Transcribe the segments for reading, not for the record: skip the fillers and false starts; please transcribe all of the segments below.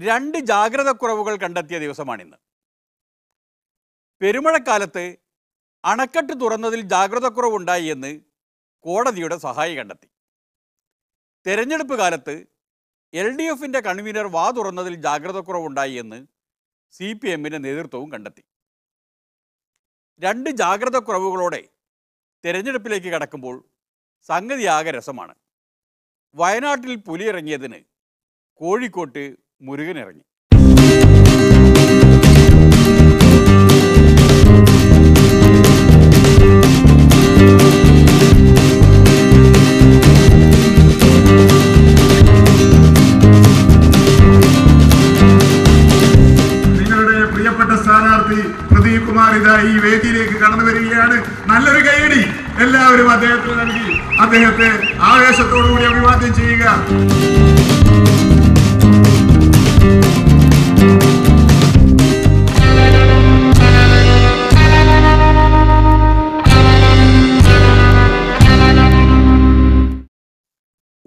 2 ജാഗ്രതക്കുറവുകൾ കണ്ടെത്തിയ ദിവസമാണിന്ന്. പെരുമഴക്കാലത്ത് അണക്കെട്ട് തുറന്നതിൽ ജാഗ്രതക്കുറവുണ്ടായി എന്ന് കോടതിയുടെ സഹായി കണ്ടെത്തി. തെരഞ്ഞെടുപ്പ് കാലത്ത് LDFിൻ്റെ കൺവീനർ വാ തുറന്നതിൽ ജാഗ്രതക്കുറവുണ്ടായി എന്ന് CPMൻ്റെ നേതൃത്വവും കണ്ടെത്തി. 2 ജാഗ്രതക്കുറവുകളോടെ തെരഞ്ഞെടുപ്പിലേക്ക് കടക്കുമ്പോൾ സംഗതിയാകെ രസമാണ്. വയനാട്ടിൽ പുലി ഇറങ്ങിയതിന് കോഴിക്കോട്ട് മുരുകനിറങ്ങി. നിങ്ങളുടെ പ്രിയപ്പെട്ട സ്ഥാനാർത്ഥി പ്രദീപ് കുമാർ ഇതാ ഈ വേദിയിലേക്ക് കടന്നു വരികയാണ്. നല്ലൊരു കൈയടി എല്ലാവരും അദ്ദേഹത്തിന് നൽകി അദ്ദേഹത്തെ ആവേശത്തോടുകൂടി അഭിവാദ്യം ചെയ്യുക.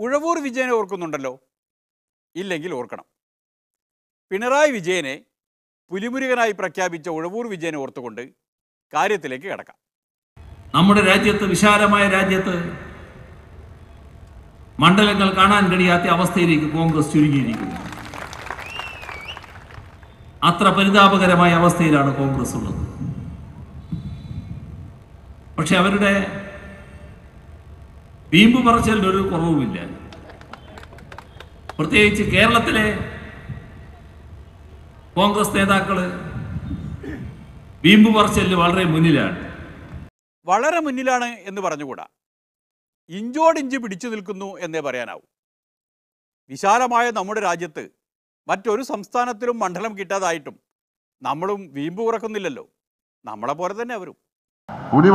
ഉഴവൂർ വിജയനെ ഓർക്കുന്നുണ്ടല്ലോ? ഇല്ലെങ്കിൽ ഓർക്കണം. പിണറായി വിജയനെ പുലിമുരുകനായി പ്രഖ്യാപിച്ച ഉഴവൂർ വിജയനെ ഓർത്തുകൊണ്ട് കാര്യത്തിലേക്ക് കടക്കാം. നമ്മുടെ രാജ്യത്ത്, വിശാലമായ രാജ്യത്ത് മണ്ഡലങ്ങൾ കാണാൻ കഴിയാത്ത അവസ്ഥയിലേക്ക് കോൺഗ്രസ് ചുരുങ്ങിയിരിക്കുന്നു. അത്ര പരിതാപകരമായ അവസ്ഥയിലാണ് കോൺഗ്രസ് ഉള്ളത്. പക്ഷെ അവരുടെ വീമ്പ് പറച്ചിലിനൊരു കുറവുമില്ല. പ്രത്യേകിച്ച് കേരളത്തിലെ കോൺഗ്രസ് നേതാക്കള് വീമ്പ് പറച്ചിലിന് വളരെ മുന്നിലാണ്. വളരെ മുന്നിലാണ് എന്ന് പറഞ്ഞുകൂടാ, ഇഞ്ചോടിഞ്ച് പിടിച്ചു നിൽക്കുന്നു എന്നേ പറയാനാവൂ. വിശാലമായ നമ്മുടെ രാജ്യത്ത് മറ്റൊരു സംസ്ഥാനത്തിലും മണ്ഡലം കിട്ടാതായിട്ടും നമ്മളും വീമ്പ് കുറക്കുന്നില്ലല്ലോ. നമ്മളെ പോലെ തന്നെ അവരും. പുലി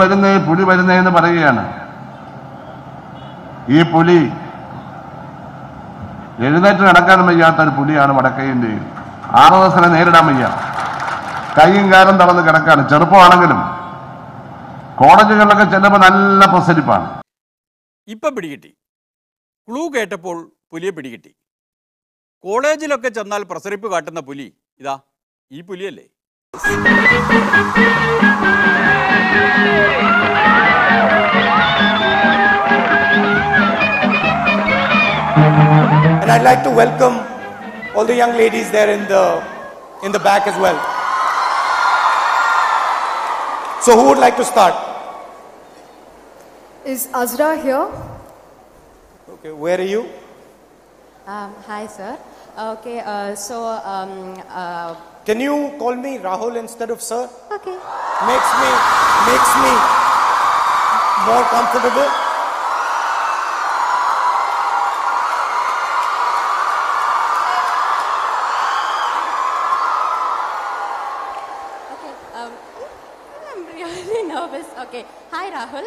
വരുന്നേ എന്ന് പറയുകയാണ്. ഈ പുലി എഴുന്നേറ്റ് നടക്കാൻ വയ്യാത്തൊരു പുലിയാണ് വടക്കേ ഇന്ത്യയിൽ. 6 ദിവസം നേരിടാൻ വയ്യ, കൈയും കാലും തളർന്ന് കിടക്കാണ്. ചെറുപ്പമാണെങ്കിലും കോളേജുകളിലൊക്കെ ചെല്ലുമ്പോൾ നല്ല പ്രസരിപ്പാണ്. ഇപ്പം പിടികിട്ടി. ക്ലൂ കേട്ടപ്പോൾ പുലിയെ പിടികിട്ടി. കോളേജിലൊക്കെ ചെന്നാൽ പ്രസരിപ്പ് കാട്ടുന്ന പുലി ഇതാ ഈ പുലിയല്ലേ? And I'd like to welcome all the young ladies there in the back as well. So who would like to start? Is Azra here? Okay, where are you? Hi, sir. Okay, Can you call me Rahul instead of sir? Okay. Makes me more comfortable. Okay, I'm really nervous. Okay, hi, Rahul.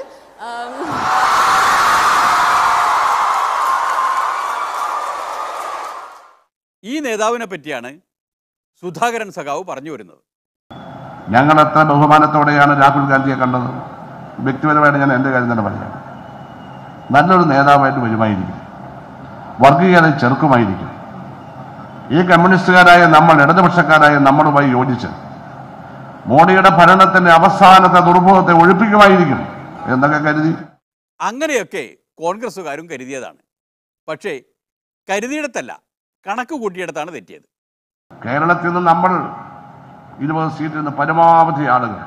ഈ നേതാവിനെ പറ്റിയാണ് സുധാകരൻ സഖാവ് പറഞ്ഞു വരുന്നത്. ഞങ്ങൾ എത്ര ബഹുമാനത്തോടെയാണ് രാഹുൽ ഗാന്ധിയെ കണ്ടത്. വ്യക്തിപരമായിട്ട് ഞാൻ എൻ്റെ കാര്യം തന്നെ പറയാം. നല്ലൊരു നേതാവായിട്ട് വരുമായിരിക്കും, വർഗീയത ചെറുക്കുമായിരിക്കും. ഈ കമ്മ്യൂണിസ്റ്റുകാരായ നമ്മൾ, ഇടതുപക്ഷക്കാരായ നമ്മളുമായി യോജിച്ച് മോഡിയുടെ ഭരണത്തിന്റെ അവസാനത്തെ ദുർബോധത്തെ ഒഴിപ്പിക്കുമായിരിക്കും എന്നൊക്കെ കരുതി. അങ്ങനെയൊക്കെ കോൺഗ്രസ്സുകാരും കരുതിയതാണ്. പക്ഷേ കരുതിയിടത്തല്ല, കണക്ക് കൂട്ടിയിടത്താണ് തെറ്റിയത്. കേരളത്തിൽ നിന്ന് നമ്മൾ 20 സീറ്റിൽ നിന്ന് പരമാവധി ആളുകൾ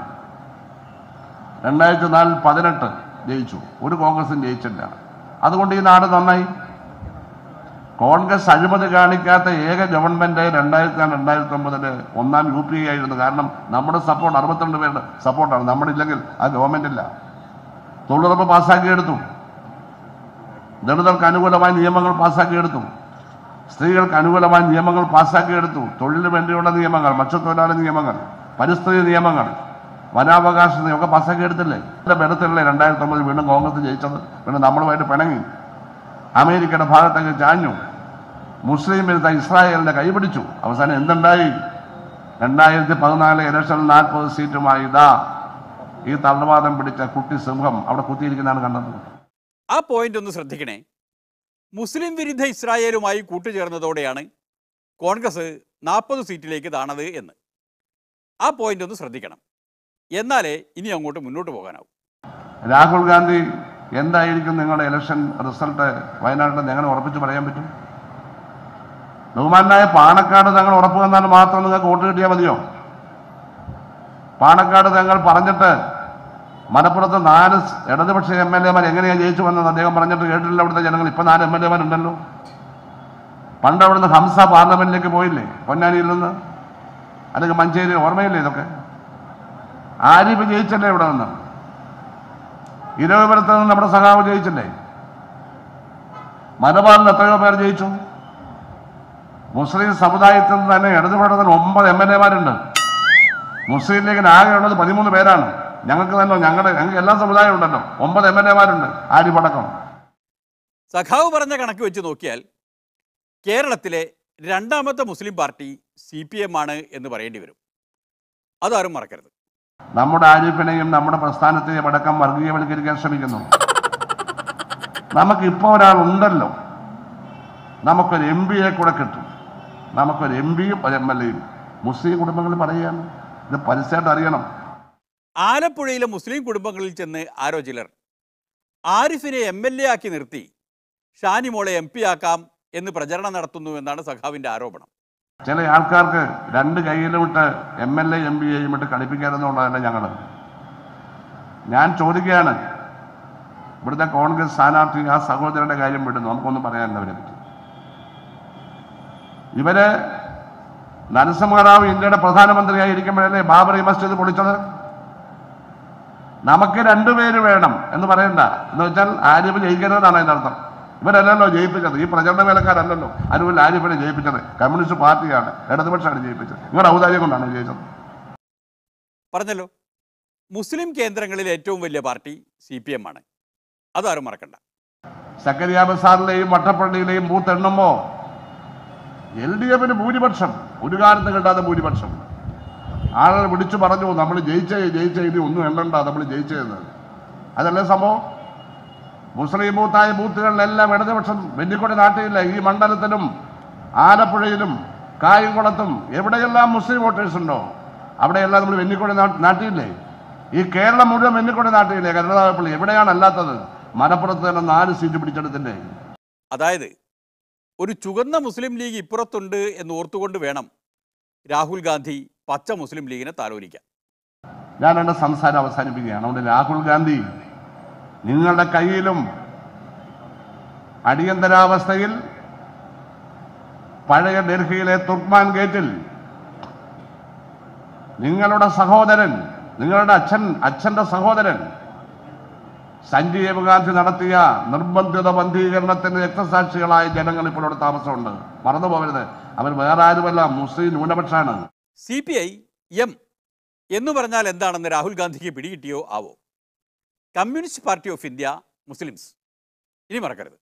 2018 ജയിച്ചു. ഒരു കോൺഗ്രസും ജയിച്ചില്ല. അതുകൊണ്ട് ഈ നാട് നന്നായി. കോൺഗ്രസ് അഴിമതി കാണിക്കാത്ത ഏക ഗവൺമെന്റ് 2009 ഒന്നാം UPA ആയിരുന്നു. കാരണം നമ്മുടെ സപ്പോർട്ട് 62 പേരുടെ സപ്പോർട്ടാണ്. നമ്മളില്ലെങ്കിൽ ആ ഗവൺമെന്റ് ഇല്ല. തൊഴിലുറപ്പ് പാസ്സാക്കിയെടുത്തു, ദളിതർക്ക് അനുകൂലമായ നിയമങ്ങൾ പാസ്സാക്കിയെടുത്തു, സ്ത്രീകൾക്ക് അനുകൂലമായ നിയമങ്ങൾ പാസ്സാക്കിയെടുത്തു, തൊഴിലിന് വേണ്ടിയുള്ള നിയമങ്ങൾ, മത്സ്യത്തൊഴിലാളി നിയമങ്ങൾ, പരിസ്ഥിതി നിയമങ്ങൾ, വനാവകാശ നിയമമൊക്കെ പാസ്സാക്കിയെടുത്തില്ലേ? ബലത്തിലല്ലേ 2009 വീണ്ടും കോൺഗ്രസ് ജയിച്ചത്. പിന്നെ നമ്മളുമായിട്ട് പിണങ്ങി അമേരിക്കയുടെ ഭാഗത്തേക്ക് ചാഞ്ഞു, മുസ്ലിം വിരുദ്ധ ഇസ്രായേലിന്റെ കൈപിടിച്ചു. അവസാനം എന്തുണ്ടായി? 2014 ഇലക്ഷനിൽ 40 സീറ്റുമായി ഇതാ ഈ തള്ളവാദം പിടിച്ച കുട്ടി സിംഹം അവിടെ കുത്തിയിരിക്കുന്നതാണ് കണ്ടത്. ആ പോയിന്റ് ഒന്ന് ശ്രദ്ധിക്കണേ. മുസ്ലിം വിരുദ്ധ ഇസ്രായേലുമായി കൂട്ടുചേർന്നതോടെയാണ് കോൺഗ്രസ് 40 സീറ്റിലേക്ക് താണത് എന്ന്. ആ പോയിന്റ് ഒന്ന് ശ്രദ്ധിക്കണം. എന്നാലേ ഇനി അങ്ങോട്ട് മുന്നോട്ട് പോകാനാവും. രാഹുൽ ഗാന്ധി എന്തായിരിക്കും നിങ്ങളുടെ ഇലക്ഷൻ റിസൾട്ട് വയനാട്ടിൽ എങ്ങനെ ഉറപ്പിച്ച് പറയാൻ പറ്റും? ബഹുമാനായ പാണക്കാട് തങ്ങൾ ഉറപ്പ് തന്നാൽ മാത്രം നിങ്ങൾക്ക് വോട്ട് കിട്ടിയാൽ മതിയോ? പാണക്കാട് തങ്ങൾ പറഞ്ഞിട്ട് മലപ്പുറത്ത് 4 ഇടതുപക്ഷ MLA-മാർ എങ്ങനെയാണ് ജയിച്ചു വന്നത് അദ്ദേഹം പറഞ്ഞിട്ട് കേട്ടില്ല. അവിടുത്തെ ജനങ്ങൾ ഇപ്പം 4 MLA-മാരുണ്ടല്ലോ. പണ്ട് അവിടുന്ന് ഹംസ പാർലമെന്റിലേക്ക് പോയില്ലേ, പൊന്നാനിയിൽ നിന്ന്, അല്ലെങ്കിൽ മഞ്ചേരി, ഓർമ്മയില്ലേ ഇതൊക്കെ? ആരിഫ് ജയിച്ചല്ലേ ഇവിടെ നിന്ന്? ഇരവിപുരത്ത് നിന്ന് നമ്മുടെ സഖാവ് ജയിച്ചില്ലേ? മലബാറിൽ എത്രയോ പേർ ജയിച്ചു. മുസ്ലിം സമുദായത്തിൽ നിന്ന് തന്നെ ഇടതുപക്ഷത്തിന് 9 MLA-മാരുണ്ട്. മുസ്ലിം ലീഗിന് ആകെയുള്ളത് 13 പേരാണ്. ഞങ്ങൾക്ക് തന്നെ ഞങ്ങൾക്ക് എല്ലാ സമുദായം ഉണ്ടല്ലോ, 9 MLA-മാരുണ്ട് ആരിഫടക്കം. സഖാവ് പറഞ്ഞ കണക്ക് വെച്ച് നോക്കിയാൽ കേരളത്തിലെ 2ാമത്തെ മുസ്ലിം പാർട്ടി CPM ആണ് എന്ന് പറയേണ്ടി വരും. അതാരും മറക്കരുത്. നമ്മുടെ ആരിഫിനെയും നമ്മുടെ പ്രസ്ഥാനത്തെയും അടക്കം വർഗീയവൽക്കരിക്കാൻ ശ്രമിക്കുന്നു. നമുക്കിപ്പോൾ ഒരാളുണ്ടല്ലോ, നമുക്കൊരു MPയെ കൂടെ കിട്ടും. നമുക്കൊരു MPയും ഒരു MLA-യും മുസ്ലിം കുടുംബങ്ങൾ പറയുകയാണ്. ഇത് പരസ്യമായിട്ട് അറിയണം. ആലപ്പുഴയിലെ മുസ്ലിം കുടുംബങ്ങളിൽ ചെന്ന് ആരോ ചിലർ ആരിഫിനെ MLA ആക്കി നിർത്തി ഷാനിമോളെ MP ആക്കാം എന്ന് പ്രചരണം നടത്തുന്നു എന്നാണ് സഖാവിൻ്റെ ആരോപണം. ചില ആൾക്കാർക്ക് 2 കൈയിലും ഇട്ട് MLA MPയെയും ഇട്ട് കളിപ്പിക്കാനെന്നുള്ളതല്ല ഞങ്ങൾ. ഞാൻ ചോദിക്കുകയാണ്, ഇവിടുത്തെ കോൺഗ്രസ് സ്ഥാനാർത്ഥി ആ സഹോദരന്റെ കാര്യം വിടുന്നു, നമുക്കൊന്നും പറയാനില്ല അവരെ പറ്റി. ഇവര് നരസിംഹറാവു ഇന്ത്യയുടെ പ്രധാനമന്ത്രിയായിരിക്കുമ്പോഴല്ലേ ബാബറി മസ്ജിദ് പൊളിച്ചത്? നമുക്ക് 2 പേര് വേണം എന്ന് പറയണ്ട. എന്ന് വെച്ചാൽ ആരിഫ് ജയിക്കരുതെന്നാണ് അതിൻ്റെ അർത്ഥം. ഇവരല്ലല്ലോ ജയിപ്പിച്ചത്, ഈ പ്രചരണ വേലക്കാരല്ലല്ലോ അനുവിൽ ആരിഫിനെ ജയിപ്പിച്ചത്. കമ്മ്യൂണിസ്റ്റ് പാർട്ടിയാണ്, ഇടതുപക്ഷമാണ് ജയിപ്പിച്ചത്. നിങ്ങളുടെ ഔദാര്യം കൊണ്ടാണ് ജയിച്ചത്. പറഞ്ഞല്ലോ, മുസ്ലിം കേന്ദ്രങ്ങളിൽ ഏറ്റവും വലിയ പാർട്ടി CPM ആണ്. അതാരും മറക്കണ്ട. സക്കരിയ ബസാറിലെയും വട്ടപ്പള്ളിയിലെയും ബൂത്ത് എണ്ണുമ്പോൾ LDF-ന് ഭൂരിപക്ഷം, ഒരു കാലത്ത് കിട്ടാത്ത ഭൂരിപക്ഷം. ആളുകൾ വിളിച്ചു പറഞ്ഞു, നമ്മൾ ജയിച്ചേ ഇനി ഒന്നും എണ്ണണ്ട, നമ്മൾ ജയിച്ചതെന്ന്. അതല്ലേ സംഭവം? മുസ്ലിം ബൂത്തായ ബൂത്തുകളിലെല്ലാം ഇടതുപക്ഷം വെന്നിക്കൊടി നാട്ടിയില്ല. ഈ മണ്ഡലത്തിലും ആലപ്പുഴയിലും കായംകുളത്തും എവിടെയെല്ലാം മുസ്ലിം വോട്ടേഴ്സ് ഉണ്ടോ അവിടെയെല്ലാം നമ്മൾ വെന്നിക്കൊടി നാട്ടിയില്ലേ? ഈ കേരളം മുഴുവൻ വെന്നിക്കൊടി നാട്ടിയില്ലേ? കരുനാഗപ്പള്ളി എവിടെയാണ് അല്ലാത്തത്? മലപ്പുറത്ത് തന്നെ 4 സീറ്റ് പിടിച്ചെടുത്തില്ലേ? അതായത് ഒരു ചുവന്ന മുസ്ലിം ലീഗ് ഇപ്പുറത്തുണ്ട് എന്ന് ഓർത്തുകൊണ്ട് വേണം രാഹുൽ ഗാന്ധി പച്ച മുസ്ലിം ലീഗിനെ താലോലിക്കാൻ. ഞാൻ എൻ്റെ സംസാരം അവസാനിപ്പിക്കുകയാണ്. അതുകൊണ്ട് രാഹുൽ ഗാന്ധി, നിങ്ങളുടെ കയ്യിലും അടിയന്തരാവസ്ഥയിൽ പഴയ ഡൽഹിയിലെ തുർക്ക്മാൻ ഗേറ്റിൽ നിങ്ങളുടെ സഹോദരൻ, നിങ്ങളുടെ അച്ഛൻ്റെ സഹോദരൻ സഞ്ജീവ് ഗാന്ധി നടത്തിയ നിർബന്ധിത ബന്ധീകരണത്തിന് രക്തസാക്ഷികളായ ജനങ്ങൾ ഇപ്പോൾ ഇവിടെ താമസമുണ്ട്. മറന്നു പോകരുത്, അവർ വേറെ ആരുമല്ല, മുസ്ലിം ന്യൂനപക്ഷമാണ്. CPI-M എന്ന് പറഞ്ഞാൽ എന്താണെന്ന് രാഹുൽ ഗാന്ധിക്ക് പിടികിട്ടിയോ ആവോ? Communist party of India Muslims. ഇനി മറക്കരുത്.